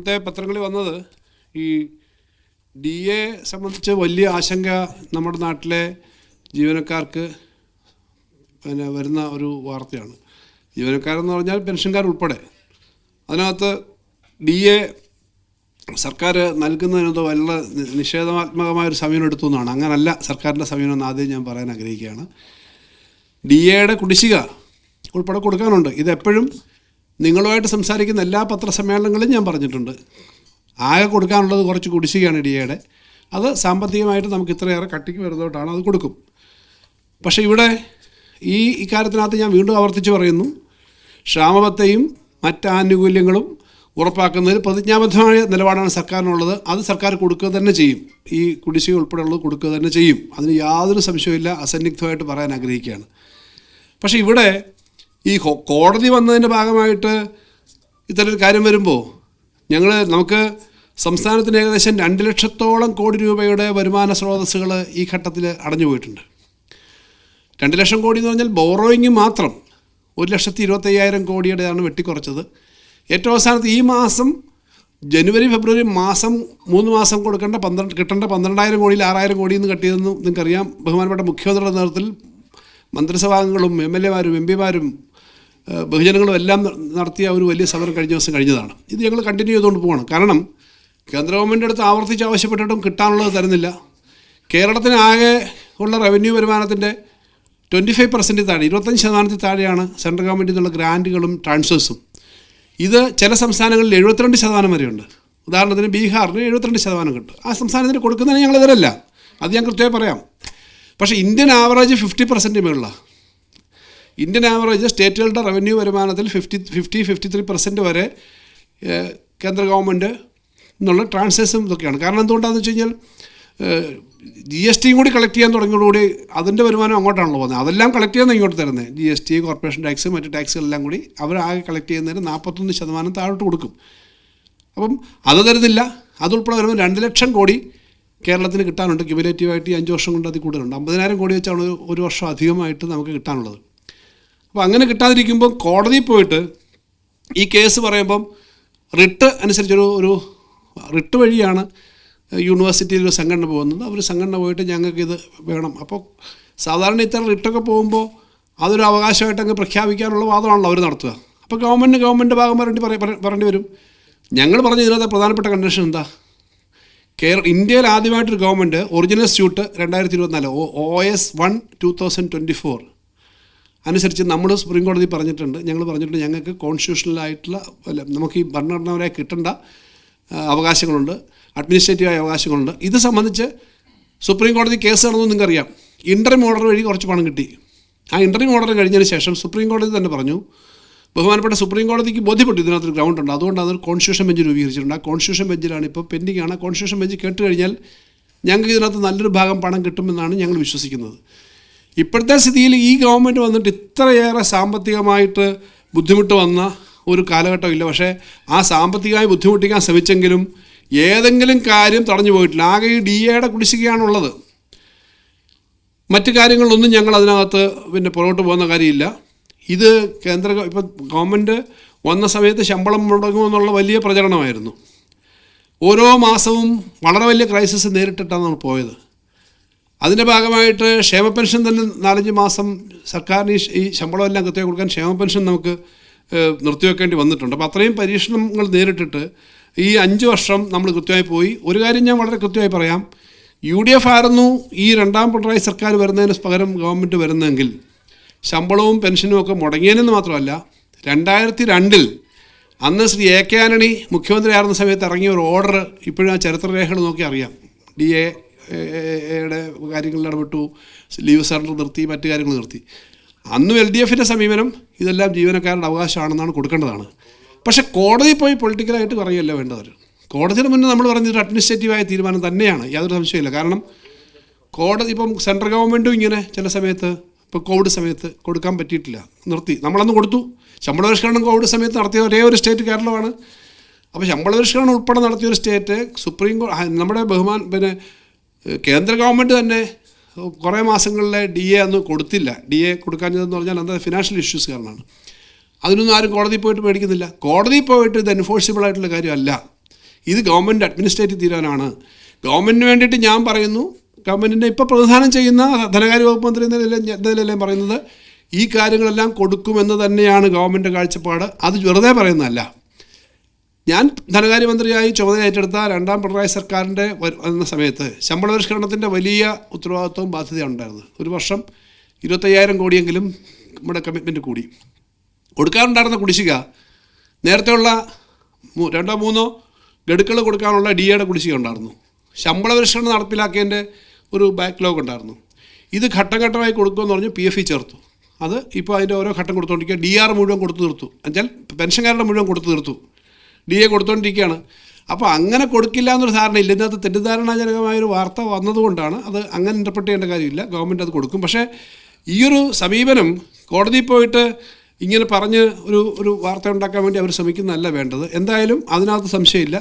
ഇന്നത്തെ പത്രങ്ങളിൽ വന്നത് ഈ ഡി എ സംബന്ധിച്ച് വലിയ ആശങ്ക നമ്മുടെ നാട്ടിലെ ജീവനക്കാർക്ക് വരുന്ന ഒരു വാർത്തയാണ്. ജീവനക്കാരെന്ന് പറഞ്ഞാൽ പെൻഷൻകാർ ഉൾപ്പെടെ. അതിനകത്ത് ഡി എ സർക്കാർ നൽകുന്നതിനകത്ത് വളരെ നിഷേധാത്മകമായൊരു സമീപനം എടുത്തു എന്നാണ്. അങ്ങനല്ല സർക്കാരിൻ്റെ സമീപനം എന്ന് ആദ്യം ഞാൻ പറയാൻ ആഗ്രഹിക്കുകയാണ്. ഡി എയുടെ കുടിശ്ശിക ഉൾപ്പെടെ കൊടുക്കാനുണ്ട്. ഇതെപ്പോഴും നിങ്ങളുമായിട്ട് സംസാരിക്കുന്ന എല്ലാ പത്രസമ്മേളനങ്ങളിലും ഞാൻ പറഞ്ഞിട്ടുണ്ട്. ആകെ കൊടുക്കാനുള്ളത് കുറച്ച് കുടിശ്ശികയാണ് ഡി എയുടെ. അത് സാമ്പത്തികമായിട്ട് നമുക്ക് ഇത്രയേറെ കട്ടിക്ക് വരുന്നതുകൊണ്ടാണ് അത് കൊടുക്കും. പക്ഷേ ഇവിടെ ഇക്കാര്യത്തിനകത്ത് ഞാൻ വീണ്ടും ആവർത്തിച്ച് പറയുന്നു, ക്ഷാമബത്തെയും മറ്റാനുകൂല്യങ്ങളും ഉറപ്പാക്കുന്നതിൽ പ്രതിജ്ഞാബദ്ധമായ നിലപാടാണ് സർക്കാരിനുള്ളത്. അത് സർക്കാർ കൊടുക്കുക തന്നെ ചെയ്യും. ഈ കുടിശ്ശിക ഉൾപ്പെടെയുള്ളത് കൊടുക്കുക തന്നെ ചെയ്യും. അതിന് യാതൊരു സംശയമില്ല. അസന്നിഗ്ധമായിട്ട് പറയാൻ ആഗ്രഹിക്കുകയാണ്. പക്ഷേ ഇവിടെ ഈ കോടതി വന്നതിൻ്റെ ഭാഗമായിട്ട് ഇത്തരൊരു കാര്യം വരുമ്പോൾ നമുക്ക് സംസ്ഥാനത്തിന് ഏകദേശം 2 ലക്ഷത്തോളം കോടി രൂപയുടെ വരുമാന സ്രോതസ്സുകൾ ഈ ഘട്ടത്തിൽ അടഞ്ഞു പോയിട്ടുണ്ട്. 2 ലക്ഷം കോടി എന്ന് പറഞ്ഞാൽ ബോറോയിങ് മാത്രം 1,25,000 കോടിയുടെയാണ് വെട്ടിക്കുറച്ചത്. ഏറ്റവും അവസാനത്ത് ഈ മാസം ജനുവരി ഫെബ്രുവരി മാസം 3 മാസം കിട്ടേണ്ട 12,000 കോടിയിൽ 6,000 കോടിയിൽ നിന്ന് കട്ടിയതെന്ന് നിങ്ങൾക്കറിയാം. ബഹുമാനപ്പെട്ട മുഖ്യമന്ത്രിയുടെ നേതൃത്വത്തിൽ മന്ത്രിസഭാംഗങ്ങളും എം എൽ എമാരും എം പിമാരും ബഹുജനങ്ങളും എല്ലാം നടത്തിയ ഒരു വലിയ സമരം കഴിഞ്ഞ ദിവസം കഴിഞ്ഞതാണ്. ഇത് ഞങ്ങൾ കണ്ടിന്യൂ ചെയ്തുകൊണ്ട് പോകണം. കാരണം കേന്ദ്ര ഗവൺമെൻറ് അടുത്ത് ആവർത്തിച്ച് ആവശ്യപ്പെട്ടിട്ടും കിട്ടാനുള്ളത് തരുന്നില്ല. കേരളത്തിന് ആകെ ഉള്ള റവന്യൂ വരുമാനത്തിൻ്റെ 25% താഴെ, 25% താഴെയാണ് സെൻട്രൽ ഗവൺമെൻറ്റിൽ നിന്നുള്ള ഗ്രാൻറ്റുകളും ട്രാൻസ്ഫേഴ്സും. ഇത് ചില സംസ്ഥാനങ്ങളിൽ 72% വരെയുണ്ട്. ഉദാഹരണത്തിന് ബീഹാറിന് 72% കിട്ടും. ആ സംസ്ഥാനത്തിന് കൊടുക്കുന്നതിന് ഞങ്ങൾ എതിരല്ല, അത് ഞാൻ കൃത്യമായി പറയാം. പക്ഷേ ഇന്ത്യൻ ആവറേജ് 50% മുകളിലാണ്. ഇന്ത്യൻ ആവറേജ് സ്റ്റേറ്റുകളുടെ റവന്യൂ വരുമാനത്തിൽ 53% വരെ കേന്ദ്ര ഗവൺമെൻറ് എന്നുള്ള ട്രാൻസ്ഫേഴ്സും ഇതൊക്കെയാണ്. കാരണം എന്തുകൊണ്ടാണെന്ന് വെച്ച് കഴിഞ്ഞാൽ GST കൂടി കളക്ട് ചെയ്യാൻ തുടങ്ങിയതോടുകൂടി അതിൻ്റെ വരുമാനം അങ്ങോട്ടാണല്ലോ പോകുന്നത്. അതെല്ലാം കളക്ട് ചെയ്യുന്നത് ഇങ്ങോട്ട് തരുന്നത്. GST, കോർപ്പറേഷൻ ടാക്സ്, മറ്റ് ടാക്സുകളെല്ലാം കൂടി ആകെ കളക്ട് ചെയ്യുന്നതിന് 41% താഴോട്ട് കൊടുക്കും. അപ്പം അത് തരുന്നില്ല. അതുൾപ്പെടെ വരുമ്പോൾ 2 ലക്ഷം കോടി കേരളത്തിന് കിട്ടാനുണ്ട്. ക്യുമുലേറ്റീവായിട്ട് ഈ 5 വർഷം കൊണ്ട് അതിൽ കൂടുതലുണ്ട്. 50,000 കോടി വെച്ചാണ് ഒരു വർഷം അധികമായിട്ട് നമുക്ക് കിട്ടാനുള്ളത്. അപ്പോൾ അങ്ങനെ കിട്ടാതിരിക്കുമ്പം കോടതിയിൽ പോയിട്ട് ഈ കേസ് പറയുമ്പം റിട്ട് അനുസരിച്ചൊരു റിട്ട് വഴിയാണ് യൂണിവേഴ്സിറ്റിയിൽ ഒരു സംഘടന പോകുന്നത്. അവർ സംഘടന പോയിട്ട് ഞങ്ങൾക്കിത് വേണം. അപ്പോൾ സാധാരണ ഇത്തരം റിട്ടൊക്കെ പോകുമ്പോൾ അതൊരു അവകാശമായിട്ട് അങ്ങ് പ്രഖ്യാപിക്കാനുള്ള വാദമാണല്ലോ അവർ നടത്തുക. അപ്പോൾ ഗവൺമെൻറ് ഭാഗം പറയേണ്ടി വരും. ഞങ്ങൾ പറഞ്ഞ ഇതിനകത്ത് പ്രധാനപ്പെട്ട കണ്ടീഷൻ എന്താ? ഇന്ത്യയിൽ ആദ്യമായിട്ടൊരു ഗവൺമെൻറ് ഒറിജിനൽ സ്യൂട്ട് 2024 OS 1/2024 അനുസരിച്ച് നമ്മൾ സുപ്രീം കോടതി ഞങ്ങൾ പറഞ്ഞിട്ടുണ്ട് ഞങ്ങൾക്ക് കോൺസ്റ്റിറ്റ്യൂഷണലായിട്ടുള്ള നമുക്ക് ഈ ഭരണഘടനാപരമായി കിട്ടേണ്ട അവകാശങ്ങളുണ്ട്, അഡ്മിനിസ്ട്രേറ്റീവായ അവകാശങ്ങളുണ്ട്. ഇത് സംബന്ധിച്ച് സുപ്രീം കോടതി കേസ് നടന്നു നിങ്ങൾക്കറിയാം. ഇൻ്ററിം ഓർഡർ വഴി കുറച്ച് പണം കിട്ടി. ആ ഇൻ്ററിം ഓർഡർ കഴിഞ്ഞതിന് ശേഷം സുപ്രീം കോടതി തന്നെ പറഞ്ഞു, ബഹുമാനപ്പെട്ട സുപ്രീം കോടതിക്ക് ബോധ്യപ്പെട്ടു ഇതിനകത്തൊരു ഗ്രൗണ്ട് ഉണ്ട്, അതുകൊണ്ട് അതൊരു കോൺസ്റ്റിറ്റ്യൂഷൻ ബെഞ്ച് രൂപീകരിച്ചിട്ടുണ്ട്. ആ കോൺസ്റ്റിറ്റ്യൂഷൻ ബെഞ്ചിലാണ് ഇപ്പോൾ പെൻഡിംഗ് ആണ്. കോൺസ്റ്റിറ്റ്യൂഷൻ ബെഞ്ച് കേട്ട് കഴിഞ്ഞാൽ ഞങ്ങൾക്ക് ഇതിനകത്ത് നല്ലൊരു ഭാഗം പണം കിട്ടുമെന്നാണ് ഞങ്ങൾ വിശ്വസിക്കുന്നത്. ഇപ്പോഴത്തെ സ്ഥിതിയിൽ ഈ ഗവൺമെൻറ് വന്നിട്ട് ഇത്രയേറെ സാമ്പത്തികമായിട്ട് ബുദ്ധിമുട്ട് വന്ന ഒരു കാലഘട്ടമില്ല. പക്ഷേ ആ സാമ്പത്തികമായി ബുദ്ധിമുട്ടിക്കാൻ ശ്രമിച്ചെങ്കിലും ഏതെങ്കിലും കാര്യം തടഞ്ഞു പോയിട്ടില്ല. ആകെ ഈ ഡി എയുടെ കുടിശ്ശികയാണുള്ളത്. മറ്റു കാര്യങ്ങളിലൊന്നും ഞങ്ങൾ അതിനകത്ത് പുറകോട്ട് പോകുന്ന കാര്യമില്ല. ഇത് ഇപ്പം ഗവൺമെൻറ് വന്ന സമയത്ത് ശമ്പളം മുടങ്ങുമെന്നുള്ള വലിയ പ്രചരണമായിരുന്നു. ഓരോ മാസവും വളരെ വലിയ ക്രൈസിസ് നേരിട്ടിട്ടാണ് നമ്മൾ പോയത്. അതിൻ്റെ ഭാഗമായിട്ട് ക്ഷേമ പെൻഷൻ തന്നെ 4-5 മാസം സർക്കാരിന് ഈ ശമ്പളമെല്ലാം കൃത്യമായി കൊടുക്കാൻ ക്ഷേമ പെൻഷൻ നമുക്ക് നിർത്തിവെക്കേണ്ടി വന്നിട്ടുണ്ട്. അപ്പോൾ അത്രയും പരീക്ഷണങ്ങൾ നേരിട്ടിട്ട് ഈ 5 വർഷം നമ്മൾ കൃത്യമായി പോയി. ഒരു കാര്യം ഞാൻ വളരെ കൃത്യമായി പറയാം, UDF ആയിരുന്നു ഈ 2ാം പിണറായി സർക്കാർ വരുന്നതിന് പകരം ഗവൺമെൻറ് വരുന്നതെങ്കിൽ ശമ്പളവും പെൻഷനും ഒക്കെ മുടങ്ങിയതെന്ന് മാത്രമല്ല 2002 അന്ന് ശ്രീ AK ആന്റണി മുഖ്യമന്ത്രിയായിരുന്ന സമയത്ത് ഇറങ്ങിയ ഒരു ഓർഡർ ഇപ്പോഴും ആ ചരിത്രരേഖകൾ നോക്കി അറിയാം. DAയുടെ കാര്യങ്ങളിൽ ഇടപെട്ടു, ലീവ് സറണ്ടർ നിർത്തി, മറ്റു കാര്യങ്ങൾ നിർത്തി. അന്നും LDFൻ്റെ സമീപനം ഇതെല്ലാം ജീവനക്കാരുടെ അവകാശമാണെന്നാണ്, കൊടുക്കേണ്ടതാണ്. പക്ഷേ കോടതി പോയി പൊളിറ്റിക്കലായിട്ട് പറയുകയല്ല വേണ്ടവർ. കോടതിയുടെ മുന്നേ നമ്മൾ പറഞ്ഞൊരു അഡ്മിനിസ്ട്രേറ്റീവായ തീരുമാനം തന്നെയാണ്, യാതൊരു സംശയമില്ല. കാരണം കോടതി ഇപ്പം സെൻട്രൽ ഗവൺമെൻറ്റും ഇങ്ങനെ ചില സമയത്ത് ഇപ്പോൾ കോവിഡ് സമയത്ത് കൊടുക്കാൻ പറ്റിയിട്ടില്ല, നിർത്തി. നമ്മളന്ന് കൊടുത്തു. ശമ്പള പരിഷ്കരണം കോവിഡ് സമയത്ത് നടത്തിയ ഒരേ ഒരു സ്റ്റേറ്റ് കേരളമാണ്. അപ്പോൾ ശമ്പള പരിഷ്കരണം ഉൾപ്പെടെ നടത്തിയൊരു സ്റ്റേറ്റ് നമ്മുടെ കേന്ദ്ര ഗവൺമെൻറ് തന്നെ കുറേ മാസങ്ങളിലെ DA അന്ന് കൊടുത്തില്ല. DA കൊടുക്കാഞ്ഞതെന്ന് പറഞ്ഞാൽ എന്താ ഫിനാൻഷ്യൽ ഇഷ്യൂസ് കാരണമാണ്. അതിനൊന്നും ആരും കോടതിയിൽ പോയിട്ട് മേടിക്കുന്നില്ല. കോടതിയിൽ പോയിട്ട് ഇത് എൻഫോഴ്സിബിൾ ആയിട്ടുള്ള കാര്യമല്ല. ഇത് ഗവൺമെൻറ് അഡ്മിനിസ്ട്രേറ്റീവ് തീരുമാനമാണ്. ഗവൺമെൻറ്റിന് വേണ്ടിയിട്ട് ഞാൻ പറയുന്നു, ഗവൺമെൻറ്റിൻ്റെ ഇപ്പോൾ പ്രധാനം ചെയ്യുന്ന ധനകാര്യ വകുപ്പ് മന്ത്രി എന്നതിലെല്ലാം പറയുന്നത് ഈ കാര്യങ്ങളെല്ലാം കൊടുക്കുമെന്ന് തന്നെയാണ് ഗവൺമെൻറ് കാഴ്ചപ്പാട്. അത് വെറുതെ പറയുന്നതല്ല. ഞാൻ ധനകാര്യമന്ത്രിയായി ചുമതല ഏറ്റെടുത്ത രണ്ടാം പിണറായി സർക്കാരിൻ്റെ വരുന്ന സമയത്ത് ശമ്പള പരിഷ്കരണത്തിൻ്റെ വലിയ ഉത്തരവാദിത്വവും ബാധ്യതയും ഉണ്ടായിരുന്നു. ഒരു വർഷം 25,000 കോടിയെങ്കിലും നമ്മുടെ കമ്മിറ്റ്മെൻറ്റ് കൂടി. കൊടുക്കാനുണ്ടായിരുന്ന കുടിശ്ശിക നേരത്തെയുള്ള 2-3 ഗഡുക്കൾ കൊടുക്കാനുള്ള DAയുടെ കുടിശ്ശിക ഉണ്ടായിരുന്നു. ശമ്പള പരിഷ്കരണം നടപ്പിലാക്കിയതിൻ്റെ ഒരു ബാക്ക്ലോഗ് ഉണ്ടായിരുന്നു. ഇത് ഘട്ടം ഘട്ടമായി കൊടുക്കുമെന്ന് പറഞ്ഞ് PFE ചേർത്തു. അത് ഇപ്പോൾ അതിൻ്റെ ഓരോ ഘട്ടം കൊടുത്തുകൊണ്ടിരിക്കുക. DR മുഴുവൻ കൊടുത്തു തീർത്തു. എന്നുവെച്ചാൽ പെൻഷൻകാരുടെ മുഴുവൻ കൊടുത്തു തീർത്തു. DA കൊടുത്തുകൊണ്ടിരിക്കുകയാണ്. അപ്പോൾ അങ്ങനെ കൊടുക്കില്ല എന്നൊരു ധാരണയില്ല. ഇതിനകത്ത് തെറ്റിദ്ധാരണാജനകമായൊരു വാർത്ത വന്നതുകൊണ്ടാണ് അത് അങ്ങനെ ഇൻ്റർപ്രറ്റ് ചെയ്യേണ്ട കാര്യമില്ല. ഗവൺമെൻറ് അത് കൊടുക്കും. പക്ഷേ ഈയൊരു സമീപനം കോടതിയിൽ പോയിട്ട് ഇങ്ങനെ പറഞ്ഞ് ഒരു വാർത്ത ഉണ്ടാക്കാൻ വേണ്ടി അവർ ശ്രമിക്കുന്നതല്ല വേണ്ടത്. എന്തായാലും അതിനകത്ത് സംശയമില്ല.